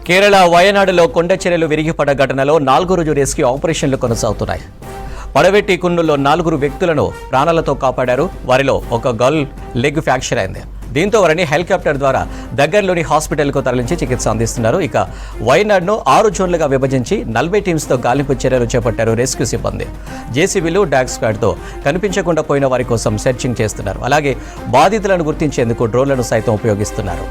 కేరళ వయనాడులో కొండ చర్యలు విరిగిపడ్డ ఘటనలో 4 రోజు రెస్క్యూ ఆపరేషన్లు కొనసాగుతున్నాయి. పడవెట్టి కున్నుల్లో 4 వ్యక్తులను ప్రాణాలతో కాపాడారు. వారిలో ఒక గర్ల్ లెగ్ ఫ్రాక్చర్ అయింది. దీంతో వారిని హెలికాప్టర్ ద్వారా దగ్గరలోని హాస్పిటల్కు తరలించి చికిత్స అందిస్తున్నారు. ఇక వయనాడును 6 జోన్లుగా విభజించి 40 టీమ్స్తో గాలింపు చర్యలు చేపట్టారు రెస్క్యూ సిబ్బంది. జేసీబీలు, డాగ్ స్క్వాడ్తో కనిపించకుండా పోయిన వారి కోసం సెర్చింగ్ చేస్తున్నారు. అలాగే బాధితులను గుర్తించేందుకు డ్రోన్లను సైతం ఉపయోగిస్తున్నారు.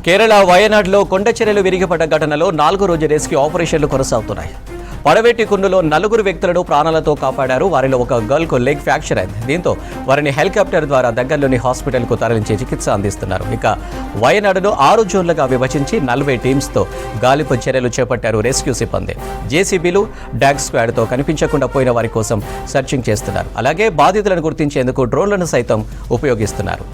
కేరళ వయనాడులో కొండ చర్యలు విరిగిపడ్డ ఘటనలో 4 రోజు రెస్క్యూ ఆపరేషన్లు కొనసాగుతున్నాయి. పడవెట్టి కున్నులో 4 వ్యక్తులను ప్రాణాలతో కాపాడారు. వారిలో ఒక గర్ల్కు లెగ్ ఫ్రాక్చర్ అయింది. దీంతో వారిని హెలికాప్టర్ ద్వారా దగ్గరలోని హాస్పిటల్కు తరలించి చికిత్స అందిస్తున్నారు. ఇక వయనాడును 6 జోన్లుగా విభజించి 40 టీమ్స్తో గాలింపు చర్యలు చేపట్టారు రెస్క్యూ సిబ్బంది. జేసీబీలు, డాగ్ స్క్వాడ్తో కనిపించకుండా పోయిన వారి కోసం సెర్చింగ్ చేస్తున్నారు. అలాగే బాధితులను గుర్తించేందుకు డ్రోన్లను సైతం ఉపయోగిస్తున్నారు.